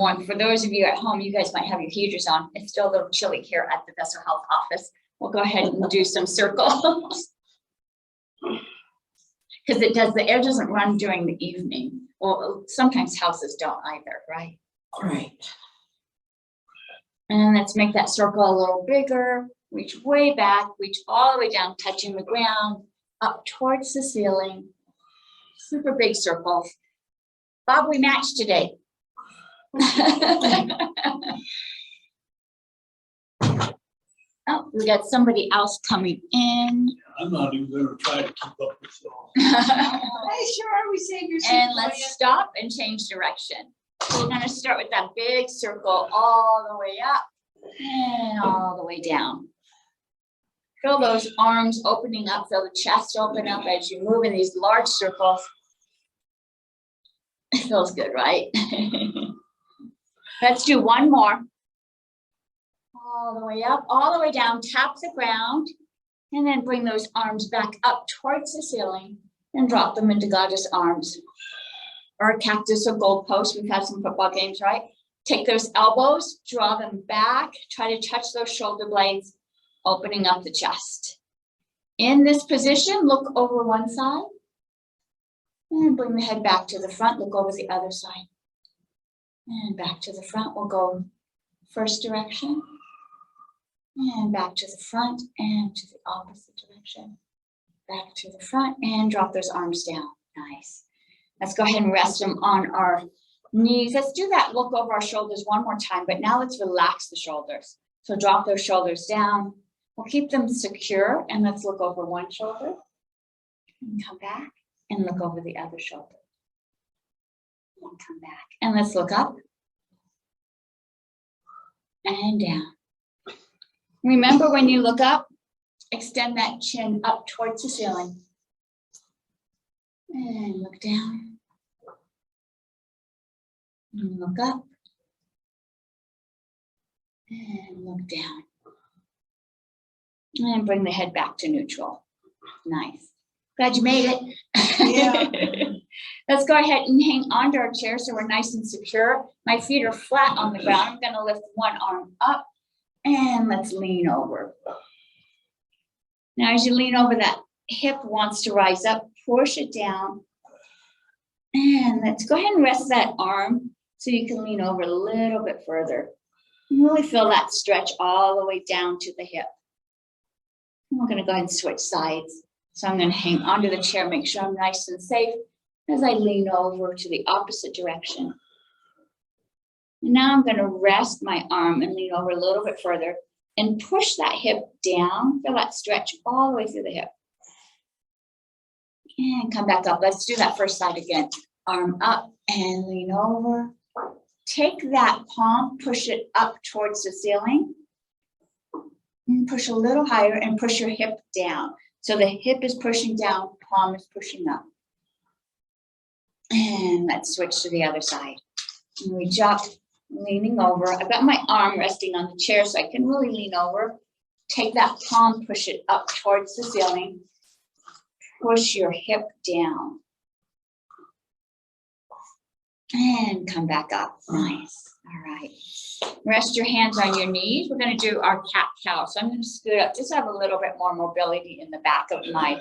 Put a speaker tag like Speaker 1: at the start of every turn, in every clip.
Speaker 1: warm. For those of you at home, you guys might have your heaters on. It's still a little chilly here at the Vessel Health office. We'll go ahead and do some circles. Because the air doesn't run during the evening. Well, sometimes houses don't either, right?
Speaker 2: Right.
Speaker 1: And let's make that circle a little bigger. Reach way back, reach all the way down, touching the ground, up towards the ceiling. Super big circles. Bob, we matched today. Oh, we got somebody else coming in.
Speaker 3: I'm not even gonna try to keep up with y'all.
Speaker 2: Hey, sure, we saved your seat
Speaker 1: And
Speaker 2: for
Speaker 1: let's
Speaker 2: you.
Speaker 1: stop and change direction. So we're gonna start with that big circle all the way up and all the way down. Feel those arms opening up, feel the chest open up as you move in these large circles. It feels good, right? Let's do one more. All the way up, all the way down, tap the ground, and then bring those arms back up towards the ceiling and drop them into Goddess arms. Or a cactus or goalpost. We've had some football games, right? Take those elbows, draw them back, try to touch those shoulder blades, opening up the chest. In this position, look over one side and bring the head back to the front, look over the other side. And back to the front, we'll go first direction and back to the front and to the opposite direction. Back to the front and drop those arms down. Nice. Let's go ahead and rest them on our knees. Let's do that look over our shoulders one more time, but now let's relax the shoulders. So drop those shoulders down. We'll keep them secure and let's look over one shoulder and come back and look over the other shoulder. And come back and let's look up and down. Remember, when you look up, extend that chin up towards the ceiling. And look down. And look up. And look down. And bring the head back to neutral. Nice. Glad you made it.
Speaker 2: Yeah.
Speaker 1: Let's go ahead and hang onto our chair so we're nice and secure. My feet are flat on the ground. I'm going to lift one arm up and let's lean over. Now, as you lean over, that hip wants to rise up, push it down. And let's go ahead and rest that arm so you can lean over a little bit further. And really feel that stretch all the way down to the hip. And we're going to go ahead and switch sides. So I'm going to hang onto the chair, make sure I'm nice and safe as I lean over to the opposite direction. And now I'm going to rest my arm and lean over a little bit further and push that hip down. Feel that stretch all the way through the hip. And come back up. Let's do that first side again. Arm up and lean over. Take that palm, push it up towards the ceiling. And push a little higher and push your hip down. So the hip is pushing down, palm is pushing up. And let's switch to the other side. And reach up, leaning over. I've got my arm resting on the chair so I can really lean over. Take that palm, push it up towards the ceiling. Push your hip down. And come back up. Nice. All right. Rest your hands on your knees. We're going to do our cat-cow. So I'm going to scoot up, just have a little bit more mobility in the back of my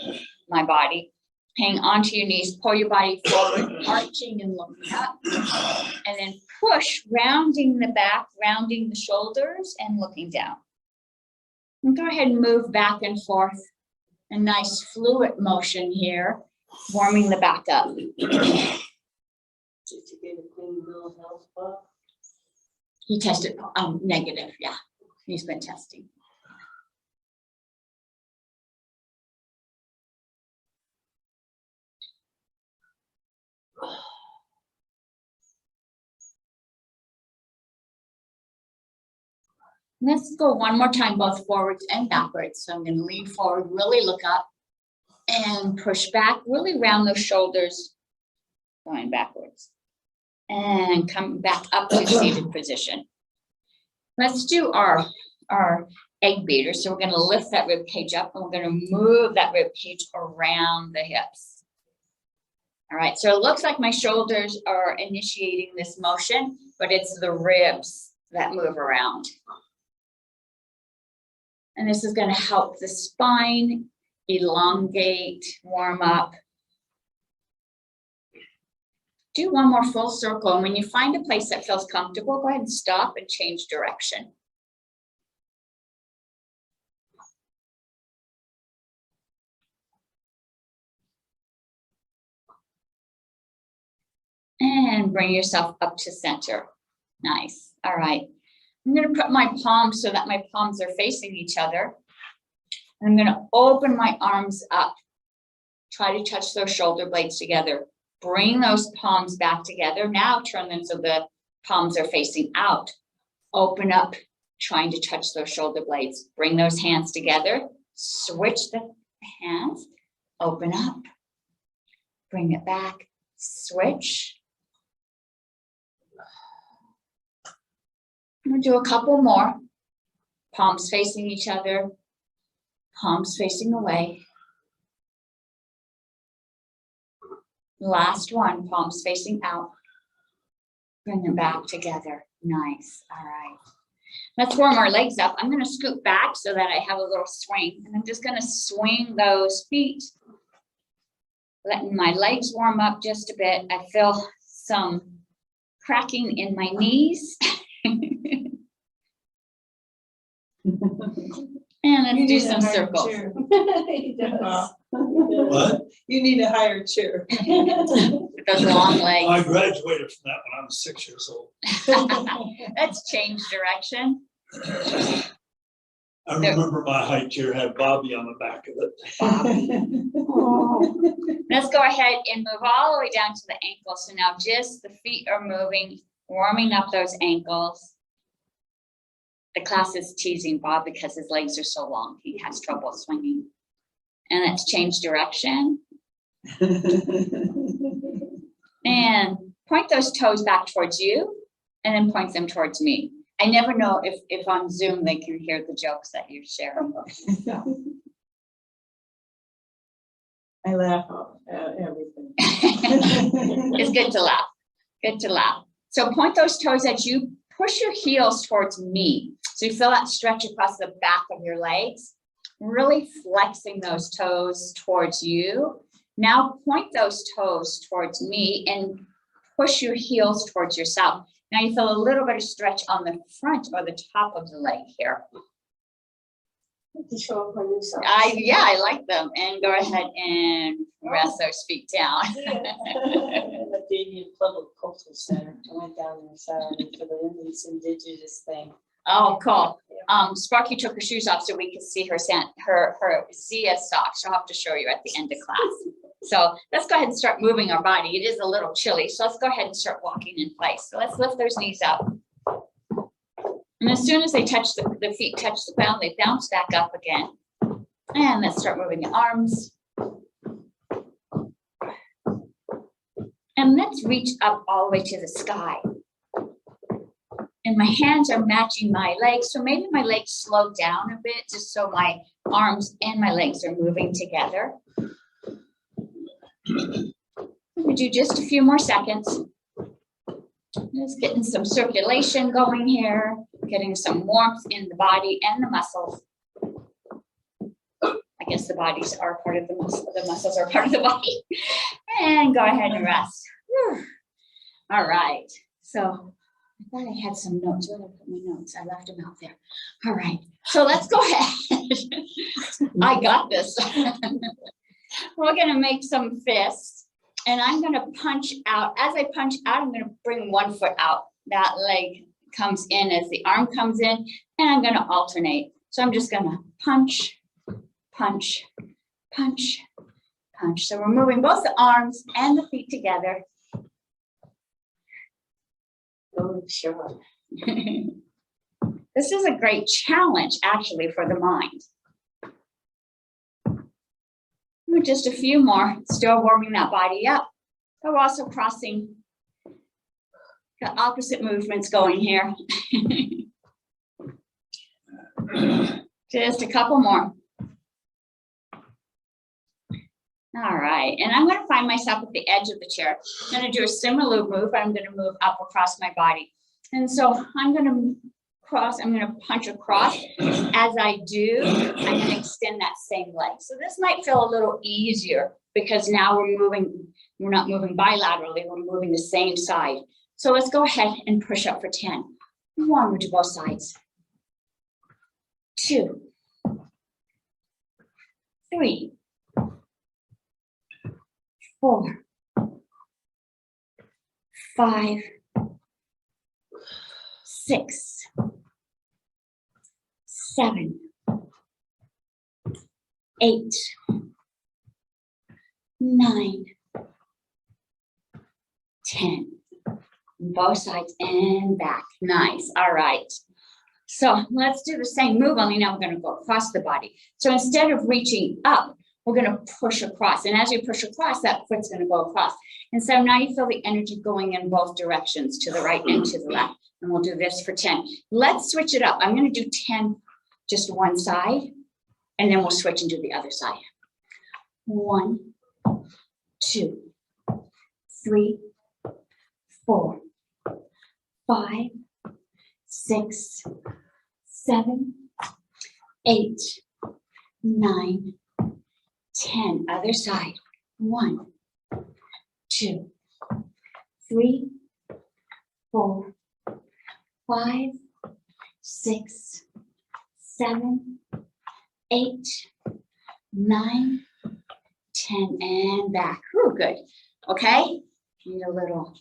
Speaker 1: body. Hang onto your knees, pull your body forward, arching and looking up. And then push, rounding the back, rounding the shoulders and looking down. And go ahead and move back and forth. A nice fluid motion here, warming the back up.
Speaker 2: Did you get a clean bill of health, Bob?
Speaker 1: He tested negative, yeah. He's been testing. Let's go one more time, both forwards and backwards. So I'm going to lean forward, really look up and push back, really round those shoulders, going backwards. And come back up to seated position. Let's do our egg beater. So we're going to lift that rib cage up and we're going to move that rib cage around the hips. All right, so it looks like my shoulders are initiating this motion. but it's the ribs that move around. And this is going to help the spine elongate, warm up. Do one more full circle, and when you find a place that feels comfortable, go ahead and stop and change direction. And bring yourself up to center. Nice. All right. I'm going to put my palms so that my palms are facing each other. I'm going to open my arms up. Try to touch those shoulder blades together. Bring those palms back together. Now turn them so the palms are facing out. Open up, trying to touch those shoulder blades. Bring those hands together. Switch the hands. Open up. Bring it back. Switch. I'm going to do a couple more. Palms facing each other. Palms facing away. Last one, palms facing out. Bring them back together. Nice. All right. Let's warm our legs up. I'm going to scoot back so that I have a little swing. And I'm just going to swing those feet. Letting my legs warm up just a bit. I feel some cracking in my knees. And let's do some circles.
Speaker 2: He does.
Speaker 3: What?
Speaker 2: You need a higher chair.
Speaker 1: With those long
Speaker 3: I
Speaker 1: legs.
Speaker 3: graduated from that when I was 6 years old.
Speaker 1: Let's change direction.
Speaker 3: I remember my high chair had Bobby on the back of it.
Speaker 1: Let's go ahead and move all the way down to the ankles. So now just the feet are moving, warming up those ankles. The class is teasing Bob because his legs are so long. He has trouble swinging. And let's change direction. And point those toes back towards you and then point them towards me. I never know if on Zoom they can hear the jokes that you share.
Speaker 2: I laugh at everything.
Speaker 1: It's good to laugh. Good to laugh. So point those toes at you. Push your heels towards me. So you feel that stretch across the back of your legs. Really flexing those toes towards you. Now point those toes towards me and push your heels towards yourself. Now you feel a little bit of stretch on the front or the top of the leg here.
Speaker 2: To show up my new socks.
Speaker 1: I like them. And go ahead and rest those feet down.
Speaker 2: The Canadian Public Cultural Center. I went down there Saturday for the Women's Indigenous thing.
Speaker 1: Oh, cool. Sparky took her shoes off so we could see her Zia socks. I'll have to show you at the end of class. So let's go ahead and start moving our body. It is a little chilly, so let's go ahead and start walking in place. So let's lift those knees up. And as soon as they touch the feet touch the ground, they bounce back up again. And let's start moving the arms. And let's reach up all the way to the sky. And my hands are matching my legs. So maybe my legs slow down a bit just so my arms and my legs are moving together. We do just a few more seconds. Just getting some circulation going here, getting some warmth in the body and the muscles. I guess the bodies are part of the muscle. The muscles are part of the body. And go ahead and rest. Whew. All right. So I thought I had some notes. Where did I put my notes? I left them out there. All right. So let's go ahead. I got this. We're going to make some fists. And I'm going to punch out. As I punch out, I'm going to bring one foot out. That leg comes in as the arm comes in. And I'm going to alternate. So I'm just going to punch, punch, punch, punch. So we're moving both the arms and the feet together.
Speaker 2: Oh, sure.
Speaker 1: This is a great challenge, actually, for the mind. Just a few more, still warming that body up. But we're also crossing the opposite movements going here. Just a couple more. All right, and I'm going to find myself at the edge of the chair. I'm going to do a similar move. I'm going to move up across my body. And so I'm gonna punch across. As I do, I'm gonna extend that same leg. So this might feel a little easier because now we're not moving bilaterally, we're moving the same side. So let's go ahead and push up for 10. 1, we'll do both sides. 2, 3, 4, 5, 6, 7, 8, 9, 10. Both sides and back. Nice. All right. So let's do the same move, only now we're going to go across the body. So instead of reaching up, we're going to push across. And as you push across, that foot's going to go across. And so now you feel the energy going in both directions, to the right and to the left. And we'll do this for 10. Let's switch it up. I'm going to do 10, just one side, and then we'll switch and do the other side. 1, 2, 3, 4, 5, 6, 7, 8, 9, 10. Other side. 1, 2, 3, 4, 5, 6, 7, 8, 9, 10, and back. Ooh, good. Okay. Need a little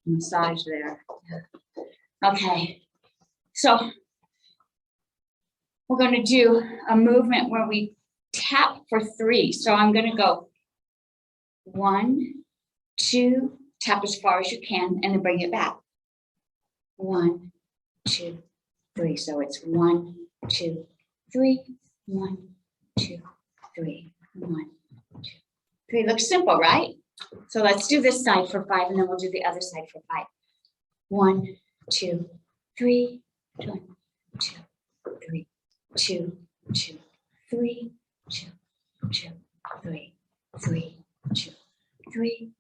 Speaker 1: massage there. Okay. So we're going to do a movement where we tap for 3. So I'm going to go 1, 2, tap as far as you can, and then bring it back. 1, 2, 3. So it's 1, 2, 3, 1, 2, 3, 1, 2, 3. Looks simple, right? So let's do this side for 5, and then we'll do the other side for 5. 1, 2, 3, 1, 2, 3, 2, 2, 3, 2, 2, 3, 3, 2, 3,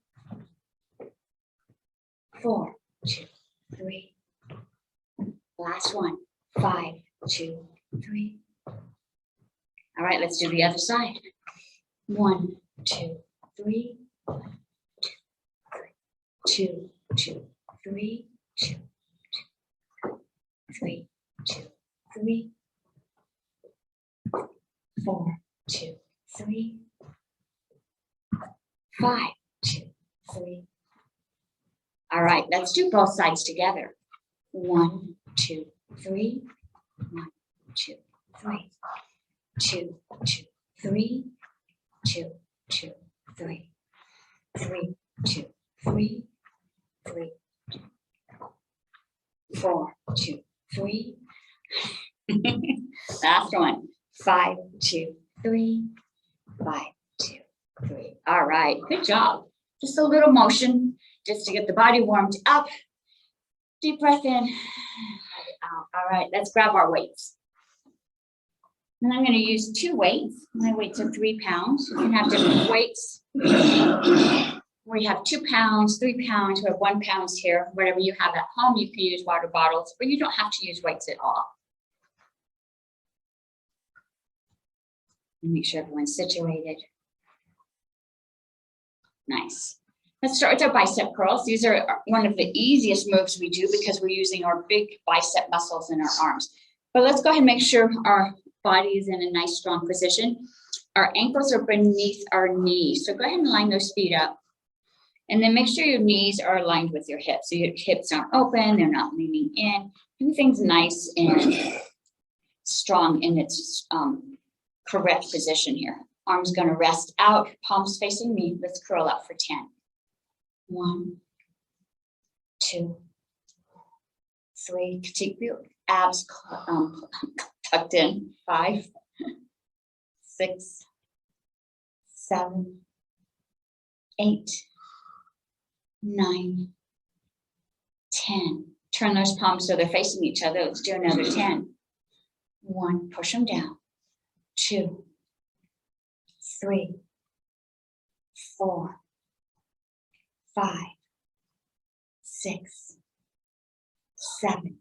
Speaker 1: 4, 2, 3. Last one. 5, 2, 3. All right, let's do the other side. 1, 2, 3. 1, 2, 2, 3, 2, 3, 2, 3, 4, 2, 3, 5, 2, 3. All right, let's do both sides together. 1, 2, 3, 1, 2, 3, 2, 2, 3, 2, 2, 3, 3, 2, 3, 3, 4, 2, 3. Last one. 5, 2, 3, 5, 2, 3. All right, good job. Just a little motion just to get the body warmed up. Deep breath in, let it out. All right, let's grab our weights. And I'm going to use 2 weights. My weights are 3 pounds. You can have different weights. We have 2 pounds, 3 pounds, we have 1 pound here. Whatever you have at home, you can use water bottles, but you don't have to use weights at all. Make sure everyone's situated. Nice. Let's start with our bicep curls. These are one of the easiest moves we do because we're using our big bicep muscles in our arms. But let's go ahead and make sure our body is in a nice, strong position. Our ankles are beneath our knees. So go ahead and line those feet up. And then make sure your knees are aligned with your hips. So your hips aren't open, they're not leaning in. Everything's nice and strong in its correct position here. Arms gonna rest out, palms facing me. Let's curl up for 10. 1, 2, 3. Keep your abs tucked in. 5, 6, 7, 8, 9, 10. Turn those palms so they're facing each other. Let's do another 10. 1, push them down. 2, 3, 4, 5, 6, 7,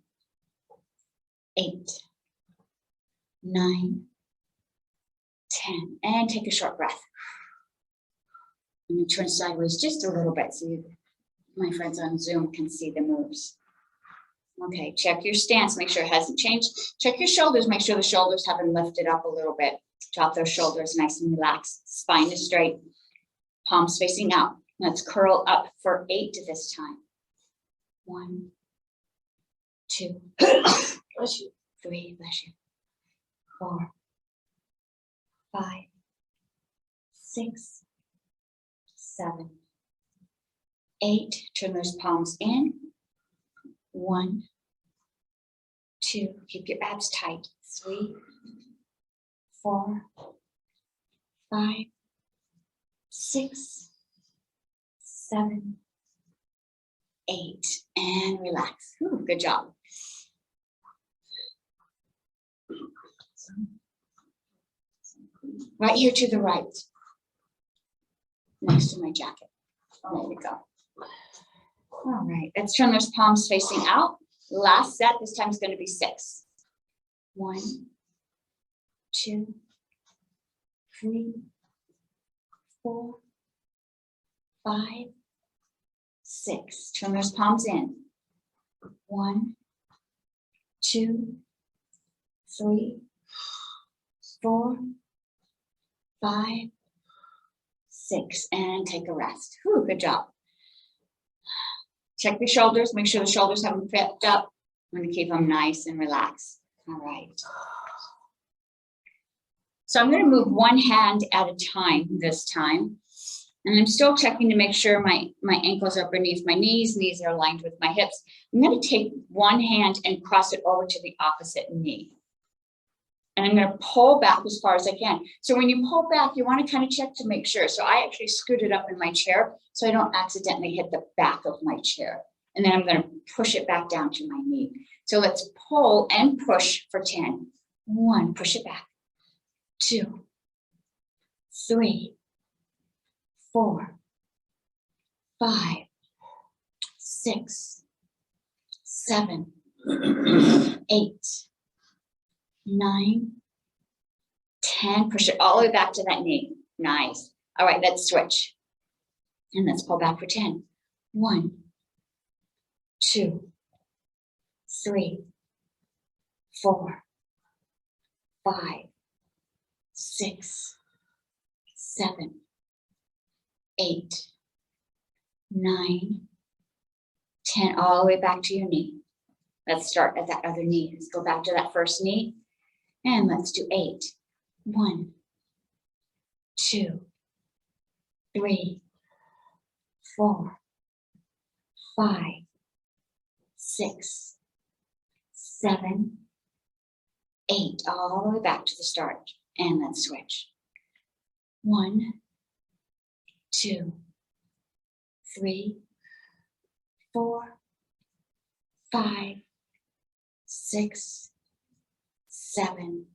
Speaker 1: 8, 9, 10, and take a short breath. And you turn sideways just a little bit so you, my friends on Zoom, can see the moves. Okay, check your stance, make sure it hasn't changed. Check your shoulders, make sure the shoulders haven't lifted up a little bit. Drop those shoulders nice and relaxed. Spine is straight, palms facing out. Let's curl up for 8 this time. 1, 2,
Speaker 2: Bless you.
Speaker 1: 3, bless you. 4, 5, 6, 7, 8. Turn those palms in. 1, 2. Keep your abs tight. 3, 4, 5, 6, 7, 8, and relax. Ooh, good job. Right here to the right, next to my jacket. There we go. All right, let's turn those palms facing out. Last set, this time is going to be 6. 1, 2, 3, 4, 5, 6. Turn those palms in. 1, 2, 3, 4, 5, 6, and take a rest. Whew, good job. Check the shoulders, make sure the shoulders haven't flipped up. I'm going to keep them nice and relaxed. All right. So I'm going to move one hand at a time this time. And I'm still checking to make sure my ankles are beneath my knees are aligned with my hips. I'm going to take one hand and cross it over to the opposite knee. And I'm going to pull back as far as I can. So when you pull back, you want to kind of check to make sure. So I actually scooted up in my chair so I don't accidentally hit the back of my chair. And then I'm going to push it back down to my knee. So let's pull and push for 10. 1, push it back. 2, 3, 4, 5, 6, 7, 8, 9, 10. Push it all the way back to that knee. Nice. All right, let's switch. And let's pull back for 10. 1, 2, 3, 4, 5, 6, 7, 8, 9, 10. All the way back to your knee. Let's start at that other knee. Let's go back to that first knee. And let's do 8. 1, 2, 3, 4, 5, 6, 7, 8. All the way back to the start. And let's switch. 1, 2, 3, 4, 5, 6, 7,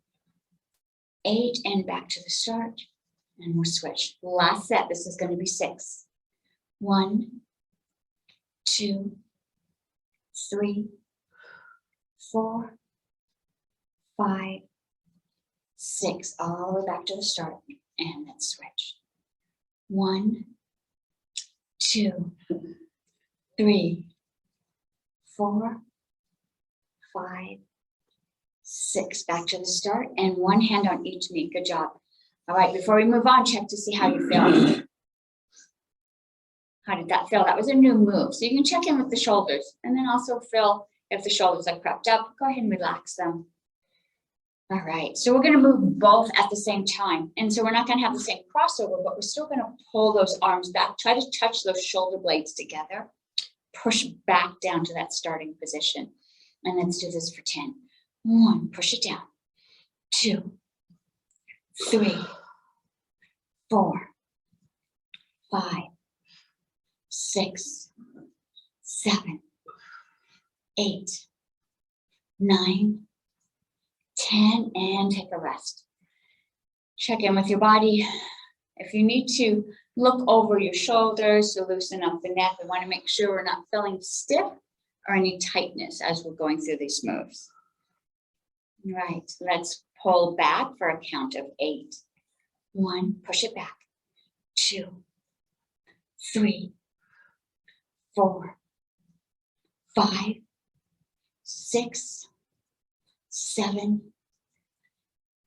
Speaker 1: 8, and back to the start. And we'll switch. Last set, this is going to be 6. 1, 2, 3, 4, 5, 6. All the way back to the start. And let's switch. 1, 2, 3, 4, 5, 6. Back to the start, and one hand on each knee. Good job. All right, before we move on, check to see how you feel. How did that feel? That was a new move. So you can check in with the shoulders, and then also feel if the shoulders are crept up. Go ahead and relax them. All right, so we're going to move both at the same time. And so we're not going to have the same crossover, but we're still going to pull those arms back. Try to touch those shoulder blades together. Push back down to that starting position. And let's do this for 10. 1, push it down. 2, 3, 4, 5, 6, 7, 8, 9, 10, and take a rest. Check in with your body. If you need to look over your shoulders to loosen up the neck, we want to make sure we're not feeling stiff or any tightness as we're going through these moves. Right, let's pull back for a count of 8. 1, push it back. 2, 3, 4, 5, 6, 7,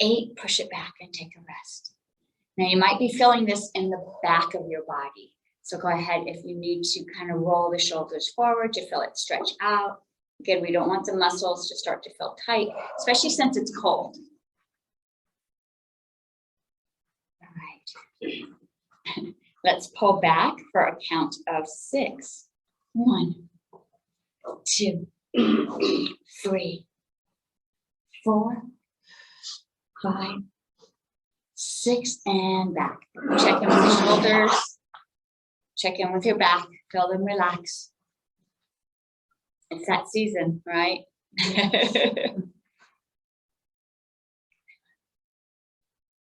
Speaker 1: 8, push it back and take a rest. Now you might be feeling this in the back of your body. So go ahead if you need to kind of roll the shoulders forward to feel it stretch out. Again, we don't want the muscles to start to feel tight, especially since it's cold. All right. Let's pull back for a count of 6. 1, 2, 3, 4, 5, 6, and back. Check in with the shoulders. Check in with your back. Feel them relax. It's that season, right?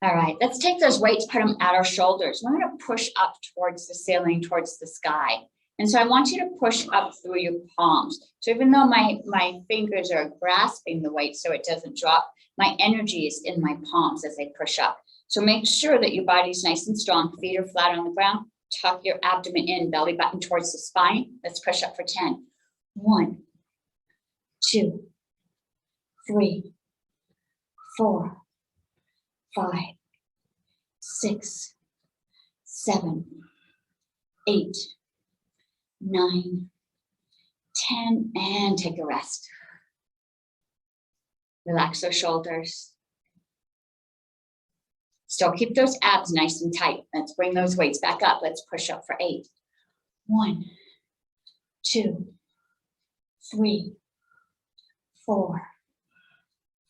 Speaker 1: All right, let's take those weights, put them at our shoulders. We're going to push up towards the ceiling, towards the sky. And so I want you to push up through your palms. So even though my fingers are grasping the weight so it doesn't drop, my energy is in my palms as I push up. So make sure that your body's nice and strong. Feet are flat on the ground. Tuck your abdomen in, belly button towards the spine. Let's push up for 10. 1, 2, 3, 4, 5, 6, 7, 8, 9, 10, and take a rest. Relax those shoulders. Still keep those abs nice and tight. Let's bring those weights back up. Let's push up for 8. 1, 2, 3, 4,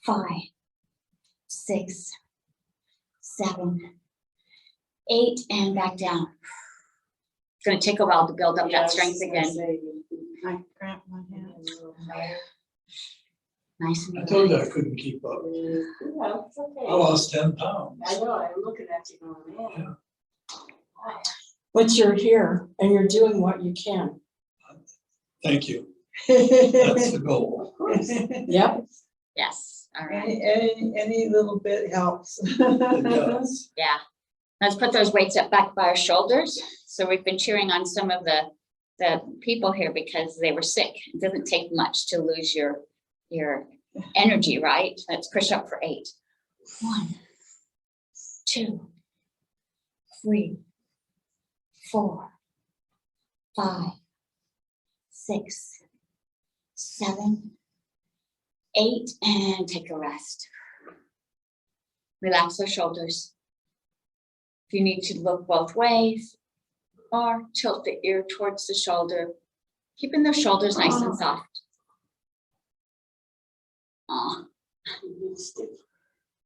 Speaker 1: 5, 6, 7, 8, and back down. It's going to take a while to build up that strength again.
Speaker 2: I cramp my hands.
Speaker 1: Nice and
Speaker 3: I told you I
Speaker 1: relaxed.
Speaker 3: couldn't keep up.
Speaker 2: Yeah, it's okay.
Speaker 3: I lost 10 pounds.
Speaker 2: I know, I'm looking at you going,
Speaker 3: Yeah.
Speaker 2: man.
Speaker 4: But you're here and you're doing what you can.
Speaker 3: Thank you. That's the goal.
Speaker 4: Yep.
Speaker 1: Yes. All right.
Speaker 2: Any little bit helps.
Speaker 3: It does.
Speaker 1: Yeah. Let's put those weights up back by our shoulders. So we've been cheering on some of the people here because they were sick. It doesn't take much to lose your energy, right? Let's push up for 8. 1, 2, 3, 4, 5, 6, 7, 8, and take a rest. Relax those shoulders. If you need to look both ways or tilt the ear towards the shoulder, keeping those shoulders nice and soft.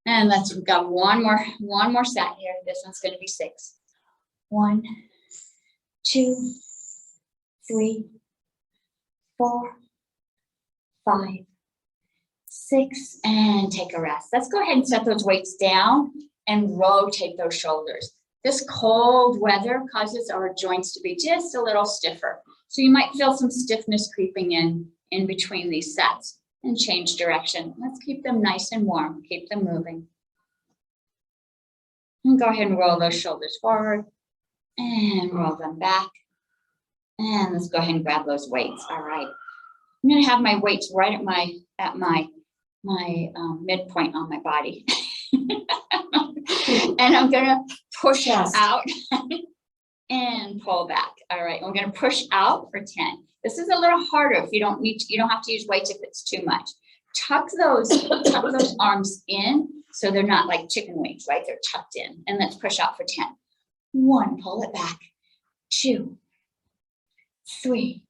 Speaker 1: And we've got one more set here. This one's going to be 6. 1, 2, 3, 4, 5, 6, and take a rest. Let's go ahead and set those weights down and rotate those shoulders. This cold weather causes our joints to be just a little stiffer. So you might feel some stiffness creeping in between these sets. And change direction. Let's keep them nice and warm. Keep them moving. And go ahead and roll those shoulders forward and roll them back. And let's go ahead and grab those weights. All right. I'm going to have my weights right at my midpoint on my body. And I'm going to push out and pull back. All right. We're going to push out for 10. This is a little harder if you don't have to use weights if it's too much. Tuck those arms in so they're not like chicken wings, right? They're tucked in. And let's push out for 10. 1, pull it back. 2, 3,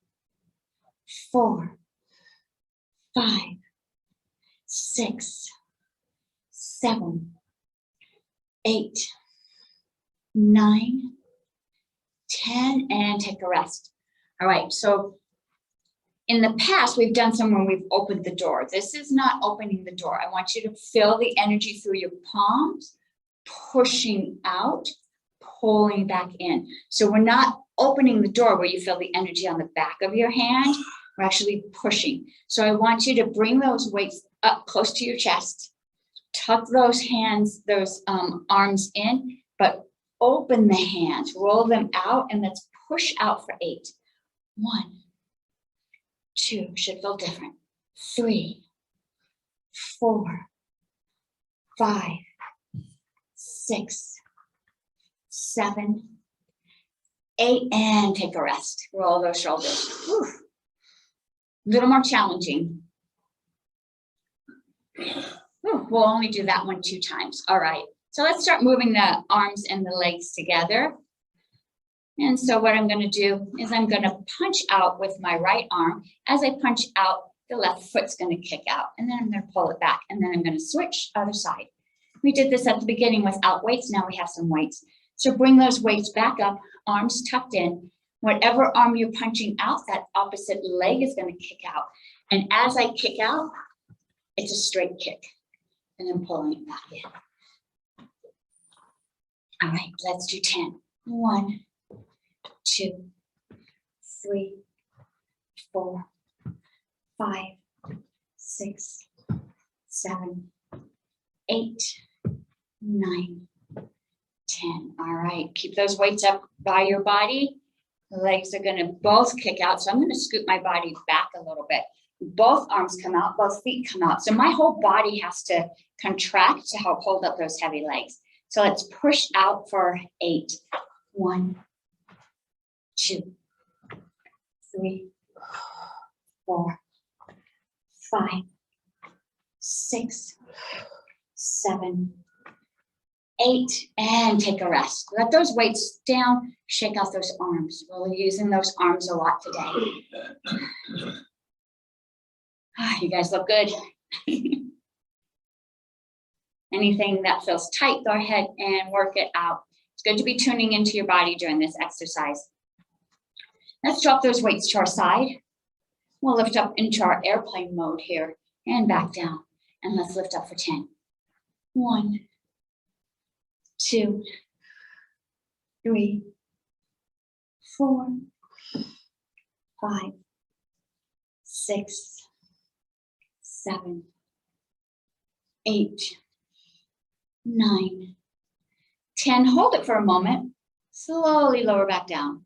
Speaker 1: 4, 5, 6, 7, 8, 9, 10, and take a rest. All right, so in the past, we've done some when we've opened the door. This is not opening the door. I want you to feel the energy through your palms, pushing out, pulling back in. So we're not opening the door where you feel the energy on the back of your hand. We're actually pushing. So I want you to bring those weights up close to your chest. Tuck those hands, those arms in, but open the hands, roll them out, and let's push out for 8. 1, 2, should feel different. 3, 4, 5, 6, 7, 8, and take a rest. Roll those shoulders. Whew. A little more challenging. Whew, we'll only do that one 2 times. All right. So let's start moving the arms and the legs together. And so what I'm going to do is I'm going to punch out with my right arm. As I punch out, the left foot's going to kick out, and then I'm going to pull it back, and then I'm going to switch other side. We did this at the beginning without weights. Now we have some weights. So bring those weights back up, arms tucked in. Whatever arm you're punching out, that opposite leg is going to kick out. And as I kick out, it's a straight kick, and then pulling it back in. All right, let's do 10. 1, 2, 3, 4, 5, 6, 7, 8, 9, 10. All right, keep those weights up by your body. The legs are gonna both kick out. So I'm gonna scoot my body back a little bit. Both arms come out, both feet come out. So my whole body has to contract to help hold up those heavy legs. So let's push out for 8. 1, 2, 3, 4, 5, 6, 7, 8, and take a rest. Let those weights down, shake out those arms. We're using those arms a lot today. You guys look good. Anything that feels tight, go ahead and work it out. It's good to be tuning into your body during this exercise. Let's drop those weights to our side. We'll lift up into our airplane mode here and back down. And let's lift up for 10. 1, 2, 3, 4, 5, 6, 7, 8, 9, 10. Hold it for a moment. Slowly lower back down.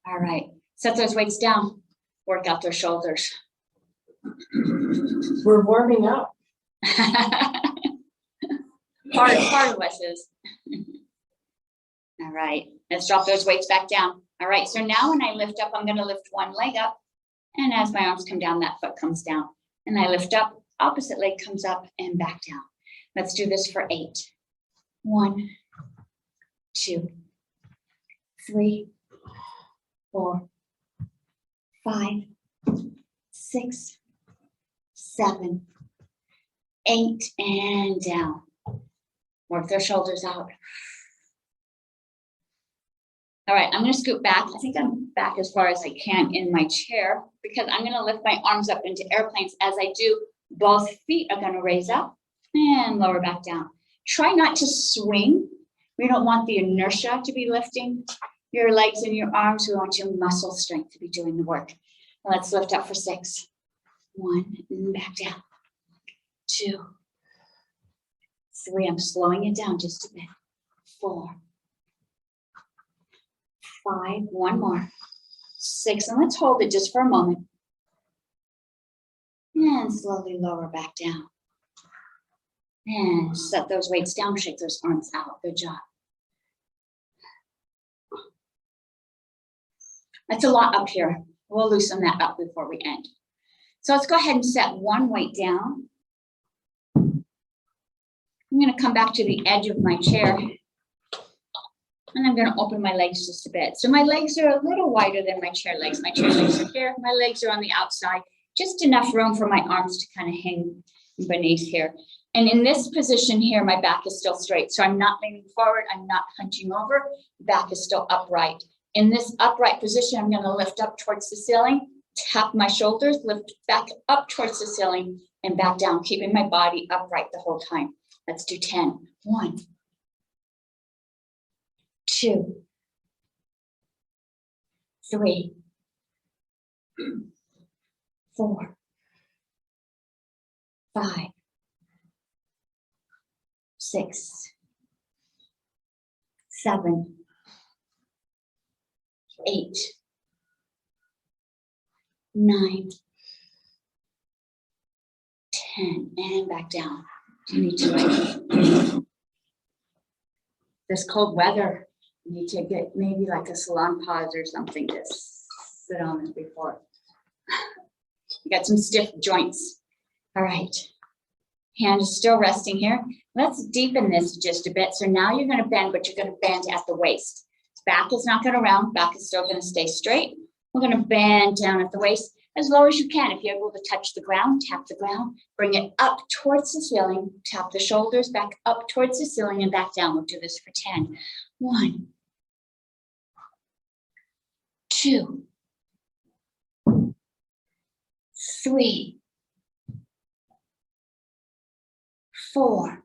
Speaker 1: All right. Set those weights down. Work out those shoulders.
Speaker 4: We're warming up.
Speaker 1: part of us is. All right. Let's drop those weights back down. All right. So now when I lift up, I'm going to lift one leg up. And as my arms come down, that foot comes down. And I lift up, opposite leg comes up and back down. Let's do this for 8. 1, 2, 3, 4, 5, 6, 7, 8, and down. Work their shoulders out. All right, I'm going to scoot back. I think I'm back as far as I can in my chair because I'm going to lift my arms up into airplanes. As I do, both feet are going to raise up and lower back down. Try not to swing. We don't want the inertia to be lifting your legs and your arms. We want your muscle strength to be doing the work. Let's lift up for 6. 1, and back down. 2, 3. I'm slowing it down just a bit. 4, 5. One more. 6. And let's hold it just for a moment. And slowly lower back down. And set those weights down, shake those arms out. Good job. That's a lot up here. We'll loosen that up before we end. So let's go ahead and set one weight down. I'm going to come back to the edge of my chair. And I'm going to open my legs just a bit. So my legs are a little wider than my chair legs. My chair legs are here. My legs are on the outside. Just enough room for my arms to kind of hang beneath here. And in this position here, my back is still straight. So I'm not leaning forward. I'm not hunching over. Back is still upright. In this upright position, I'm going to lift up towards the ceiling, tap my shoulders, lift back up towards the ceiling and back down, keeping my body upright the whole time. Let's do 10. 1, 2, 3, 4, 5, 6, 7, 8, 9, 10, and back down. Do you need to this cold weather, you need to get maybe like a salon pause or something to sit on this before. You got some stiff joints. All right. Hand is still resting here. Let's deepen this just a bit. So now you're going to bend, but you're going to bend at the waist. Back is not going to round. Back is still going to stay straight. We're going to bend down at the waist as low as you can. If you're able to touch the ground, tap the ground. Bring it up towards the ceiling. Tap the shoulders back up towards the ceiling and back down. We'll do this for 10. 1, 2, 3, 4,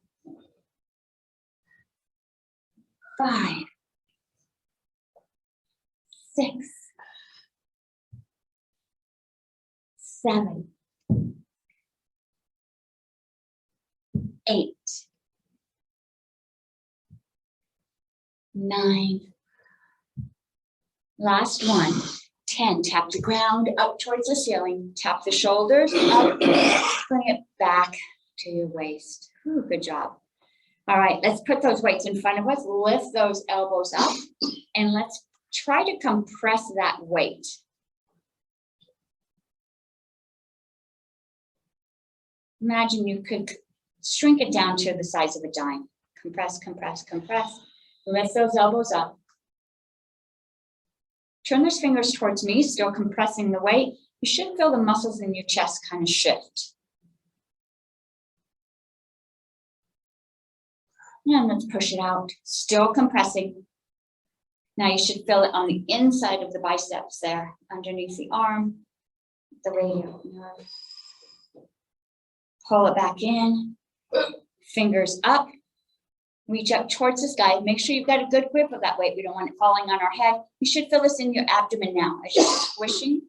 Speaker 1: 5, 6, 7, 8, 9. Last one. 10. Tap the ground up towards the ceiling. Tap the shoulders up. Bring it back to your waist. Ooh, good job. All right, let's put those weights in front of us. Lift those elbows up and let's try to compress that weight. Imagine you could shrink it down to the size of a dime. Compress, compress, compress. Lift those elbows up. Turn those fingers towards me, still compressing the weight. You should feel the muscles in your chest kind of shift. And let's push it out, still compressing. Now you should feel it on the inside of the biceps there, underneath the arm, the radial nerve. Pull it back in, fingers up, reach up towards the sky. Make sure you've got a good grip of that weight. We don't want it falling on our head. You should feel this in your abdomen now as you're squishing.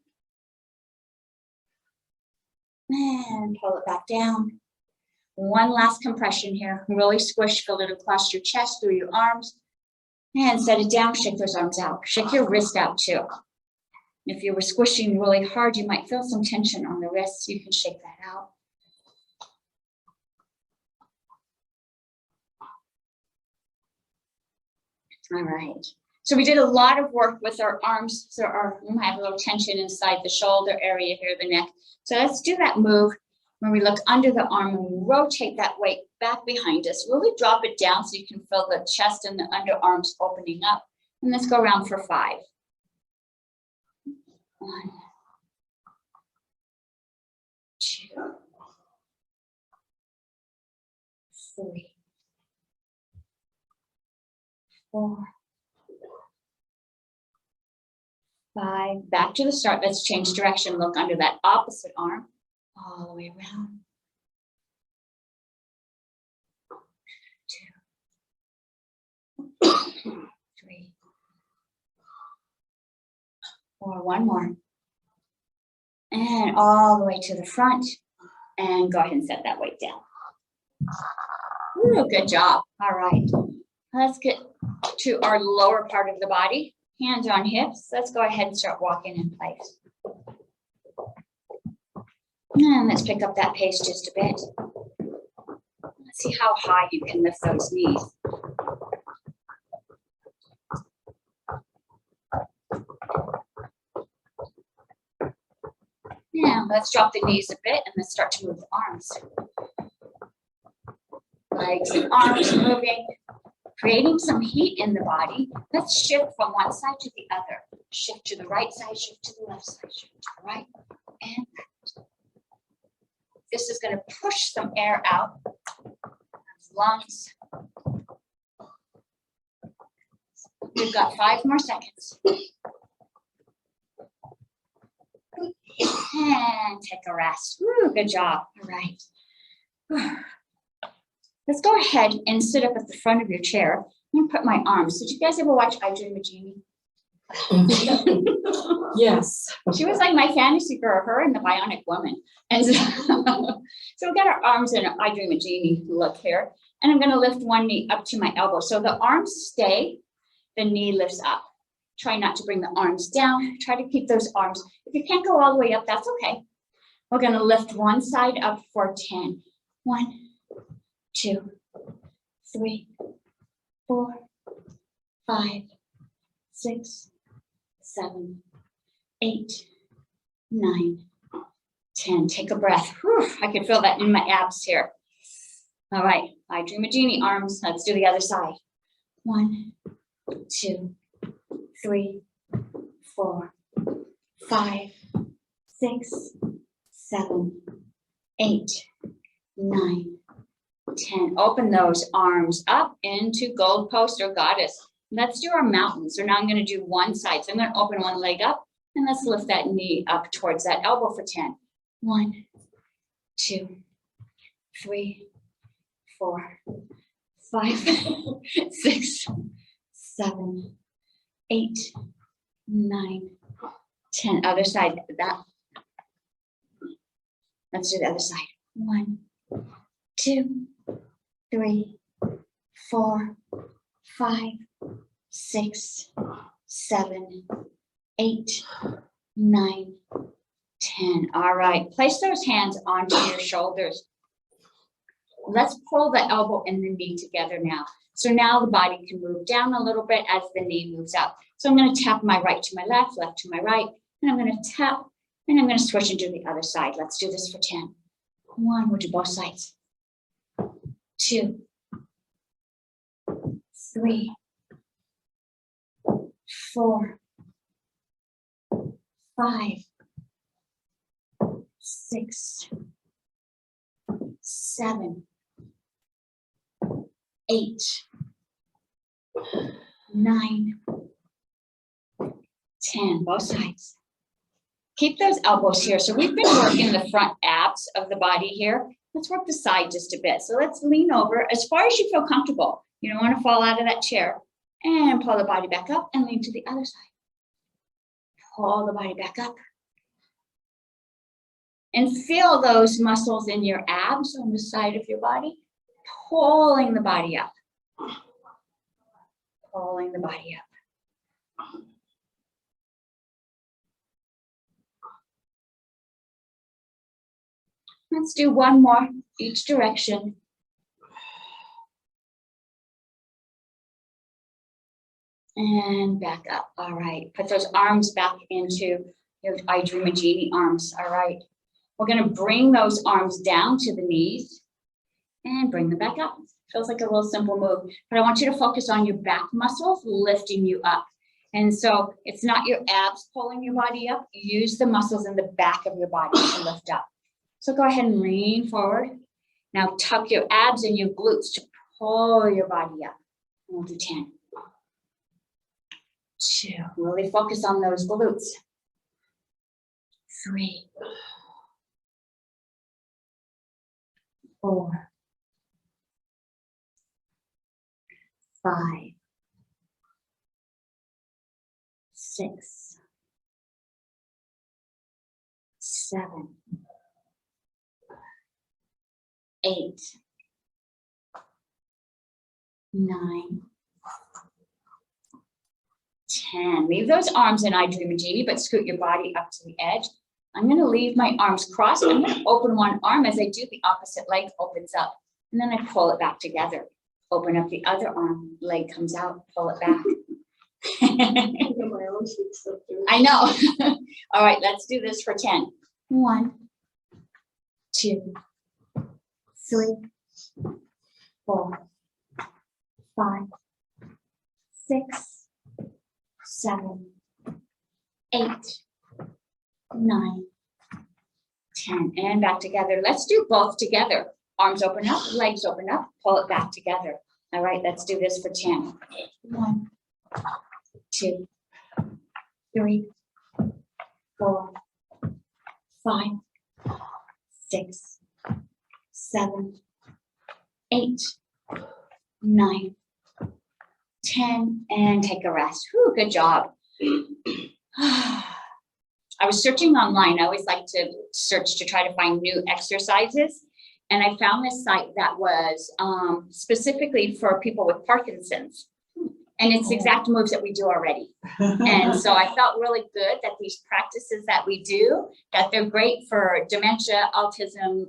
Speaker 1: And pull it back down. One last compression here. Really squish, feel it across your chest, through your arms. And set it down, shake those arms out. Shake your wrist out too. If you were squishing really hard, you might feel some tension on the wrists. You can shake that out. All right. So we did a lot of work with our arms. So we might have a little tension inside the shoulder area here, the neck. So let's do that move when we look under the arm and we rotate that weight back behind us. Really drop it down so you can feel the chest and the underarms opening up. And let's go around for 5. 1, 2, 3, 4, 5. Back to the start. Let's change direction. Look under that opposite arm. All the way around. 2, 3, 4. One more. And all the way to the front. And go ahead and set that weight down. Ooh, good job. All right. Let's get to our lower part of the body. Hands on hips. Let's go ahead and start walking in place. And let's pick up that pace just a bit. Let's see how high you can lift those knees. Now let's drop the knees a bit and let's start to move the arms. Legs and arms moving, creating some heat in the body. Let's shift from one side to the other. Shift to the right side, shift to the left side, shift to the right and left. This is going to push some air out. Lungs. We've got 5 more seconds. And take a rest. Woo, good job. All right. Let's go ahead and sit up at the front of your chair. I'm going to put my arms. Did you guys ever watch I Dream of Jeannie?
Speaker 4: Yes.
Speaker 1: She was like my fantasy girl, her and the Bionic Woman. And so, so we got our arms in I Dream a Genie look here. And I'm gonna lift one knee up to my elbow. So the arms stay, the knee lifts up. Try not to bring the arms down. Try to keep those arms. If you can't go all the way up, that's okay. We're gonna lift one side up for 10. 1, 2, 3, 4, 5, 6, 7, 8, 9, 10. Take a breath. Whew, I can feel that in my abs here. All right, I Dream a Genie arms. Let's do the other side. 1, 2, 3, 4, 5, 6, 7, 8, 9, 10. Open those arms up into gold post or goddess. Let's do our mountain. So now I'm going to do one side. So I'm going to open one leg up and let's lift that knee up towards that elbow for 10. 1, 2, 3, 4, 5, 6, 7, 8, 9, 10. Other side. That. Let's do the other side. 1, 2, 3, 4, 5, 6, 7, 8, 9, 10. All right. Place those hands onto your shoulders. Let's pull the elbow and the knee together now. So now the body can move down a little bit as the knee moves up. So I'm going to tap my right to my left, left to my right, and I'm going to tap, and I'm going to switch and do the other side. Let's do this for 10. 1, we'll do both sides. 2, 3, 4, 5, 6, 7, 8, 9, 10, both sides. Keep those elbows here. So we've been working the front abs of the body here. Let's work the side just a bit. So let's lean over as far as you feel comfortable. You don't want to fall out of that chair. And pull the body back up and lean to the other side. Pull the body back up. And feel those muscles in your abs on the side of your body, pulling the body up. Pulling the body up. Let's do one more each direction. And back up. All right. Put those arms back into your I Dream a Genie arms. All right. We're going to bring those arms down to the knees and bring them back up. Feels like a real simple move, but I want you to focus on your back muscles lifting you up. And so it's not your abs pulling your body up. Use the muscles in the back of your body to lift up. So go ahead and lean forward. Now tuck your abs and your glutes to pull your body up. And we'll do 10. 2, really focus on those glutes. 3, 4, 5, 6, 7, 8, 9, 10. Leave those arms in I Dream a Genie, but scoot your body up to the edge. I'm going to leave my arms crossed. I'm going to open one arm. As I do, the opposite leg opens up. And then I pull it back together. Open up the other arm. Leg comes out. Pull it back. I know. All right, let's do this for 10. 1, 2, 3, 4, 5, 6, 7, 8, 9, 10, and back together. Let's do both together. Arms open up, legs open up, pull it back together. All right, let's do this for 10. 1, 2, 3, 4, 5, 6, 7, 8, 9, 10, and take a rest. Whew, good job. I was searching online. I always like to search to try to find new exercises. And I found this site that was specifically for people with Parkinson's. And it's the exact moves that we do already. And so I felt really good that these practices that we do, that they're great for dementia, autism,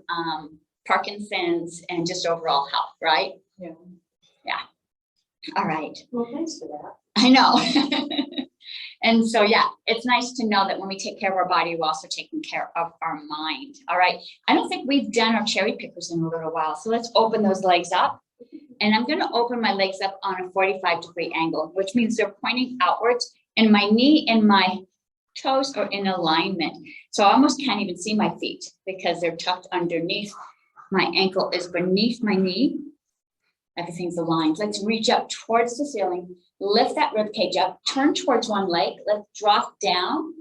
Speaker 1: Parkinson's, and just overall health, right?
Speaker 2: Yeah.
Speaker 1: Yeah. All right.
Speaker 2: Well, thanks for that.
Speaker 1: I know. And so, yeah, it's nice to know that when we take care of our body, we're also taking care of our mind. All right. I don't think we've done our cherry pickers in a little while. So let's open those legs up. And I'm going to open my legs up on a 45-degree angle, which means they're pointing outwards, and my knee and my toes are in alignment. So I almost can't even see my feet because they're tucked underneath. My ankle is beneath my knee. Everything's aligned. Let's reach up towards the ceiling, lift that rib cage up, turn towards one leg. Let's drop down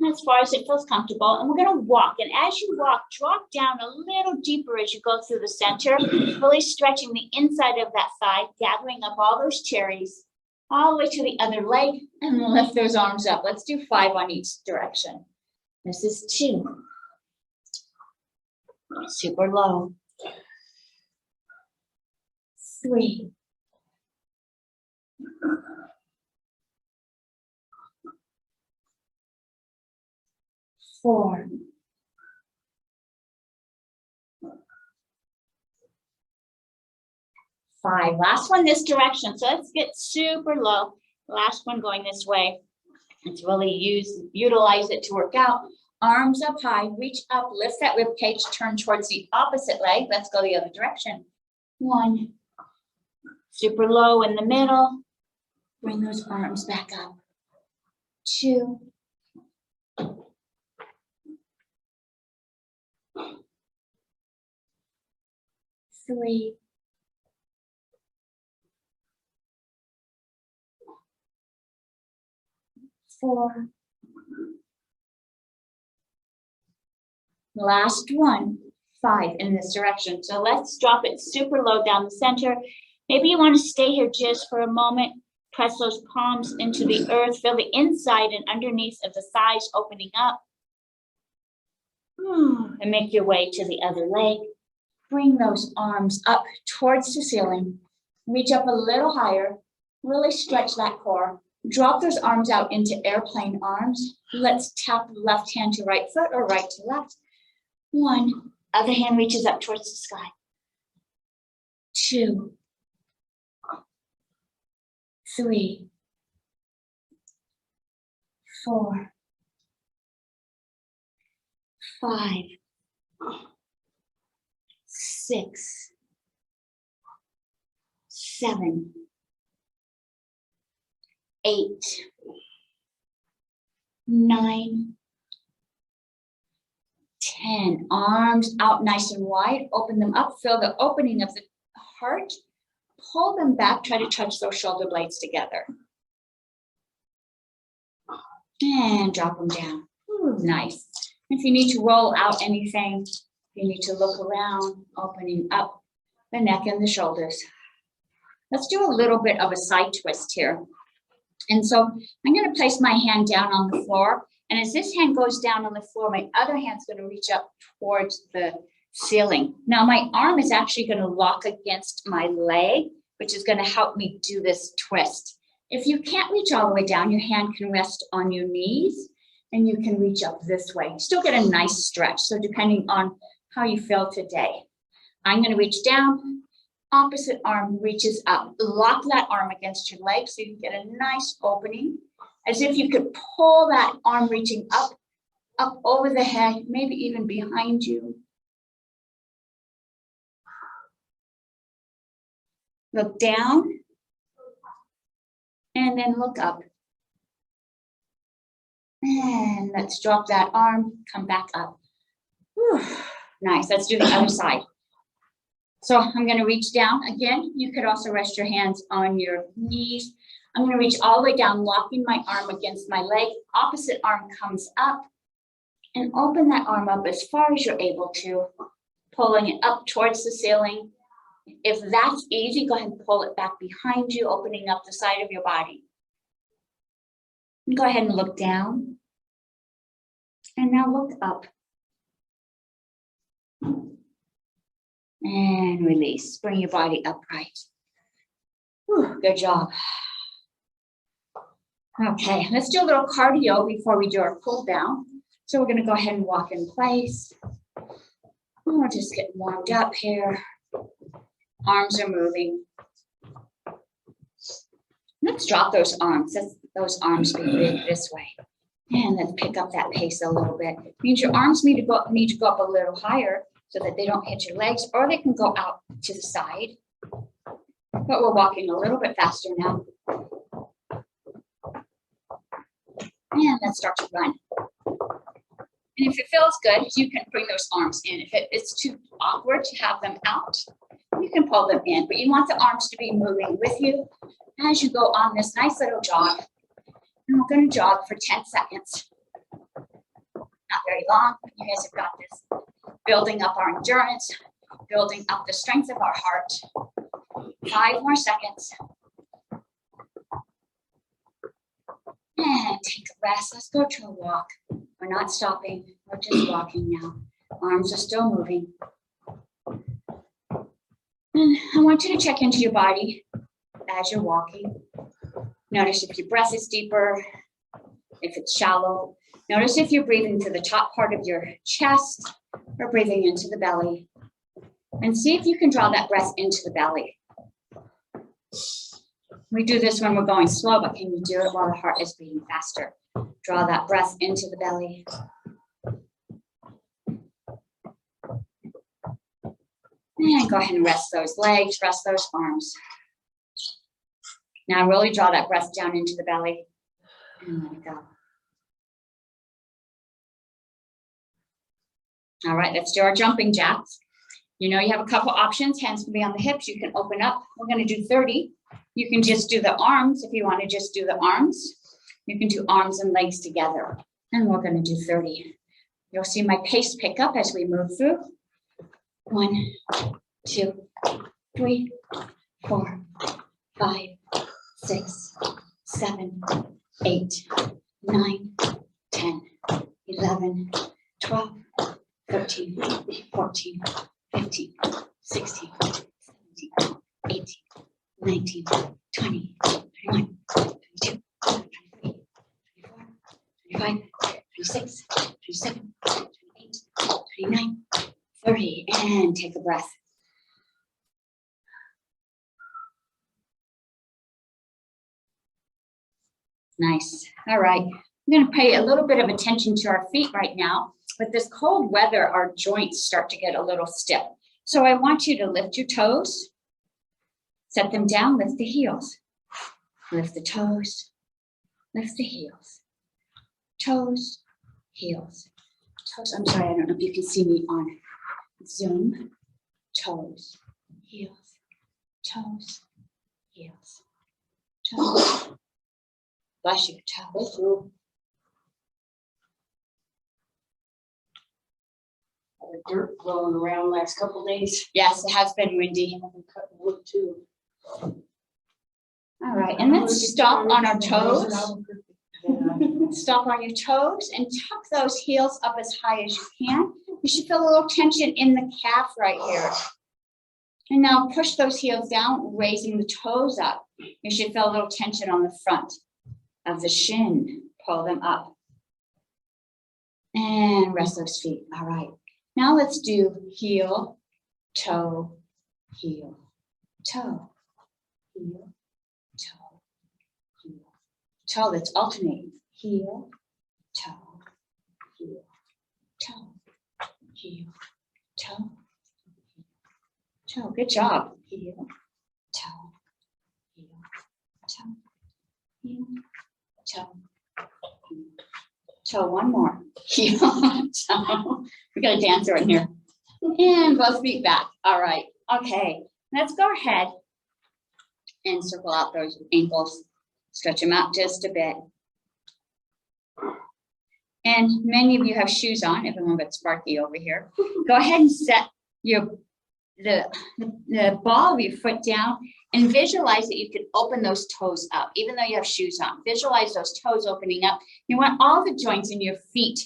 Speaker 1: as far as it feels comfortable. And we're going to walk. And as you walk, drop down a little deeper as you go through the center, really stretching the inside of that thigh, gathering up all those cherries all the way to the other leg, and lift those arms up. Let's do 5 on each direction. This is 2. Super low. 3. 4. 5. Last one this direction. So let's get super low. Last one going this way. Let's really utilize it to work out. Arms up high, reach up, lift that rib cage, turn towards the opposite leg. Let's go the other direction. 1. Super low in the middle. Bring those arms back up. 2. 3. 4. Last one, 5 in this direction. So let's drop it super low down the center. Maybe you want to stay here just for a moment. Press those palms into the earth. Feel the inside and underneath of the thighs opening up. And make your way to the other leg. Bring those arms up towards the ceiling. Reach up a little higher. Really stretch that core. Drop those arms out into airplane arms. Let's tap left hand to right foot or right to left. 1. Other hand reaches up towards the sky. 2. 3. 4. 5. 6. 7. 8. 9. 10. Arms out nice and wide. Open them up. Feel the opening of the heart. Pull them back. Try to touch those shoulder blades together. And drop them down. Ooh, nice. If you need to roll out anything, you need to look around, opening up the neck and the shoulders. Let's do a little bit of a side twist here. And so I'm going to place my hand down on the floor. And as this hand goes down on the floor, my other hand's going to reach up towards the ceiling. Now my arm is actually going to lock against my leg, which is going to help me do this twist. If you can't reach all the way down, your hand can rest on your knees and you can reach up this way. Still get a nice stretch. So depending on how you feel today, I'm going to reach down. Opposite arm reaches up. Lock that arm against your leg so you can get a nice opening. As if you could pull that arm reaching up over the head, maybe even behind you. Look down and then look up. And let's drop that arm, come back up. Whew. Nice, let's do the other side. So I'm going to reach down again. You could also rest your hands on your knees. I'm going to reach all the way down, locking my arm against my leg. Opposite arm comes up and open that arm up as far as you're able to, pulling it up towards the ceiling. If that's easy, go ahead and pull it back behind you, opening up the side of your body. Go ahead and look down. And now look up. And release. Bring your body upright. Whew, good job. Okay, let's do a little cardio before we do our pull down. So we're going to go ahead and walk in place. We're just getting warmed up here. Arms are moving. Let's drop those arms. Let's those arms be big this way. And let's pick up that pace a little bit. Means your arms need to go up a little higher so that they don't hit your legs, or they can go out to the side. But we're walking a little bit faster now. And let's start to run. And if it feels good, you can bring those arms in. If it's too awkward to have them out, you can pull them in. But you want the arms to be moving with you as you go on this nice little jog. And we're going to jog for 10 seconds. Not very long, but you guys have got this. Building up our endurance, building up the strength of our heart. 5 more seconds. And take a rest. Let's go to a walk. We're not stopping. We're just walking now. Arms are still moving. And I want you to check into your body as you're walking. Notice if your breath is deeper, if it's shallow. Notice if you're breathing to the top part of your chest or breathing into the belly. And see if you can draw that breath into the belly. We do this when we're going slow, but can you do it while the heart is beating faster? Draw that breath into the belly. And go ahead and rest those legs, rest those arms. Now really draw that breath down into the belly and let it go. All right, let's do our jumping jacks. You know you have a couple options. Hands can be on the hips. You can open up. We're going to do 30. You can just do the arms if you want to just do the arms. You can do arms and legs together. And we're going to do 30. You'll see my pace pick up as we move through. 1, 2, 3, 4, 5, 6, 7, 8, 9, 10, 11, 12, 13, 14, 15, 16, 17, 18, 19, 20, 21, 22, 23, 24, 25, 26, 27, 28, 29, 30, and take a breath. Nice. All right. I'm going to pay a little bit of attention to our feet right now. With this cold weather, our joints start to get a little stiff. So I want you to lift your toes, set them down, lift the heels, lift the toes, lift the heels, toes, heels, toes. I'm sorry, I don't know if you can see me on Zoom. Toes, heels, toes, heels, toes. Bless you, toes.
Speaker 2: The dirt blowing around last couple days.
Speaker 1: Yes, it has been windy.
Speaker 2: I've been cutting wood too.
Speaker 1: All right, and let's stop on our toes.
Speaker 2: Yeah.
Speaker 1: Stop on your toes and tuck those heels up as high as you can. You should feel a little tension in the calf right here. And now push those heels down, raising the toes up. You should feel a little tension on the front of the shin. Pull them up. And rest those feet. All right. Now let's do heel, toe, heel, toe, heel, toe, heel, toe. Let's alternate. Heel, toe, heel, toe, heel, toe, toe. Good job. Heel, toe, heel, toe, heel, toe, heel, toe. One more. Heel, toe. We got a dancer in here. And both feet back. All right. Okay. Let's go ahead and circle out those ankles. Stretch them out just a bit. And many of you have shoes on. Everyone but Sparky over here. Go ahead and set your the ball of your foot down and visualize that you could open those toes up, even though you have shoes on. Visualize those toes opening up. You want all the joints in your feet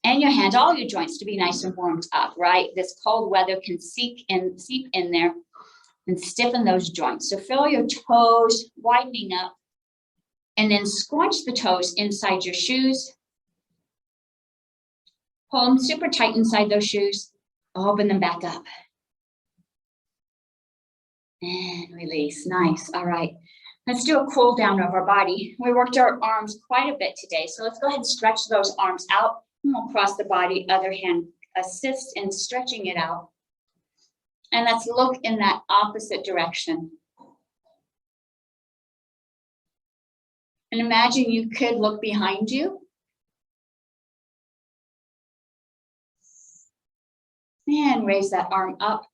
Speaker 1: and your hands, all your joints to be nice and warmed up, right? This cold weather can seep in there and stiffen those joints. So feel your toes widening up and then scrunch the toes inside your shoes. Pull them super tight inside those shoes. Open them back up. And release. Nice. All right. Let's do a cool down of our body. We worked our arms quite a bit today. So let's go ahead and stretch those arms out. And we'll cross the body. Other hand assist in stretching it out. And let's look in that opposite direction. And imagine you could look behind you. And raise that arm up.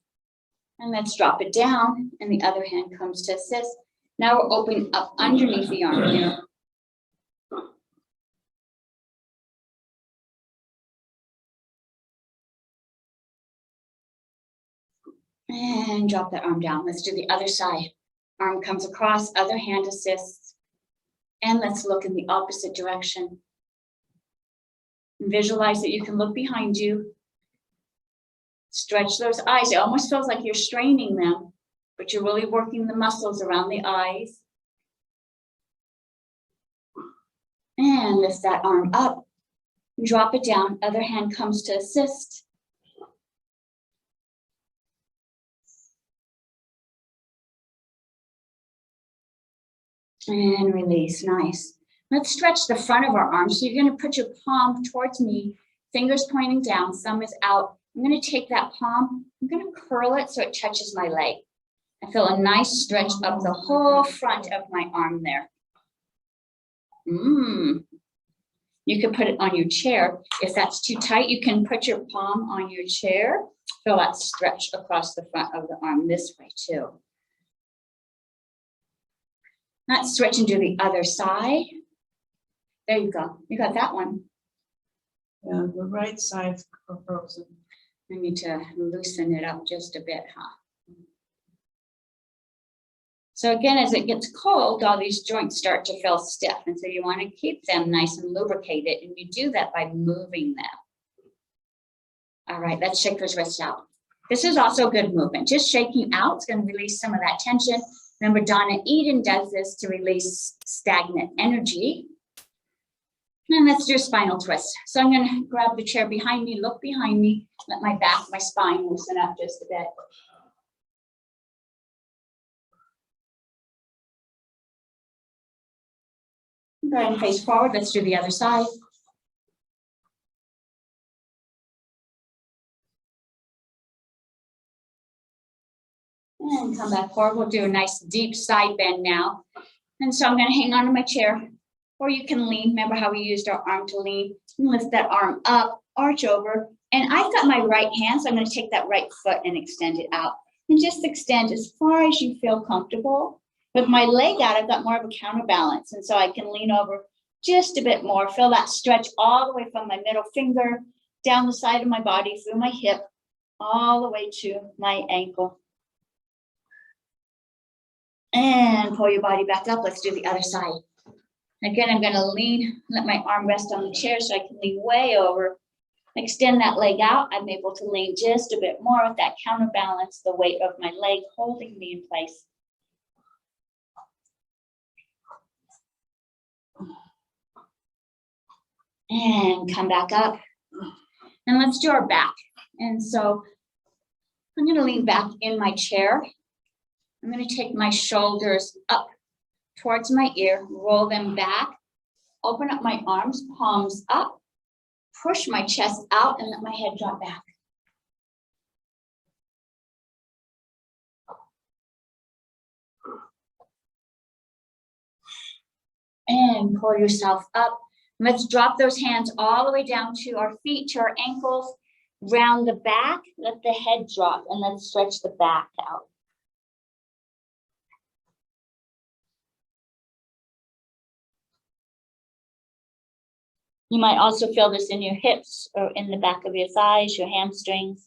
Speaker 1: And let's drop it down. And the other hand comes to assist. Now we're opening up underneath the arm here. And drop that arm down. Let's do the other side. Arm comes across, other hand assists. And let's look in the opposite direction. Visualize that you can look behind you. Stretch those eyes. It almost feels like you're straining them, but you're really working the muscles around the eyes. And lift that arm up. Drop it down. Other hand comes to assist. And release. Nice. Let's stretch the front of our arm. So you're going to put your palm towards me, fingers pointing down, thumb is out. I'm going to take that palm, I'm going to curl it so it touches my leg. I feel a nice stretch up the whole front of my arm there. You can put it on your chair. If that's too tight, you can put your palm on your chair. Feel that stretch across the front of the arm this way too. Let's switch and do the other side. There you go. You got that one.
Speaker 2: Yeah, the right side's frozen.
Speaker 1: I need to loosen it up just a bit, huh? So again, as it gets cold, all these joints start to feel stiff. And so you want to keep them nice and lubricated. And you do that by moving them. All right, let's shake those wrists out. This is also good movement. Just shaking out is going to release some of that tension. Remember, Donna Eden does this to release stagnant energy. And let's do a spinal twist. So I'm going to grab the chair behind me, look behind me, let my back, my spine loosen up just a bit. Go ahead and face forward. Let's do the other side. And come back forward. We'll do a nice deep side bend now. And so I'm going to hang on to my chair. Or you can lean. Remember how we used our arm to lean? Lift that arm up, arch over. And I've got my right hand, so I'm going to take that right foot and extend it out. And just extend as far as you feel comfortable. With my leg out, I've got more of a counterbalance. And so I can lean over just a bit more. Feel that stretch all the way from my middle finger, down the side of my body, through my hip, all the way to my ankle. And pull your body back up. Let's do the other side. Again, I'm going to lean, let my arm rest on the chair so I can lean way over. Extend that leg out. I'm able to lean just a bit more with that counterbalance, the weight of my leg holding me in place. And come back up. And let's do our back. And so I'm going to lean back in my chair. I'm going to take my shoulders up towards my ear, roll them back, open up my arms, palms up, push my chest out and let my head drop back. And pull yourself up. Let's drop those hands all the way down to our feet, to our ankles, round the back, let the head drop, and let's stretch the back out. You might also feel this in your hips or in the back of your thighs, your hamstrings.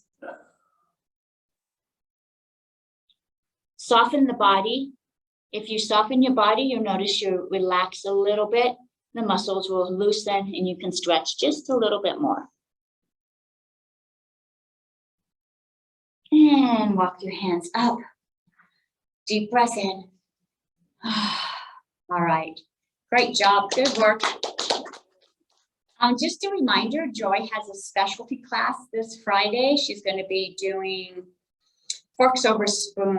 Speaker 1: Soften the body. If you soften your body, you'll notice you relax a little bit. The muscles will loosen and you can stretch just a little bit more. And walk your hands up. Deep breath in. All right. Great job. Good work. Just a reminder, Joy has a specialty class this Friday. She's going to be doing forks over spoons.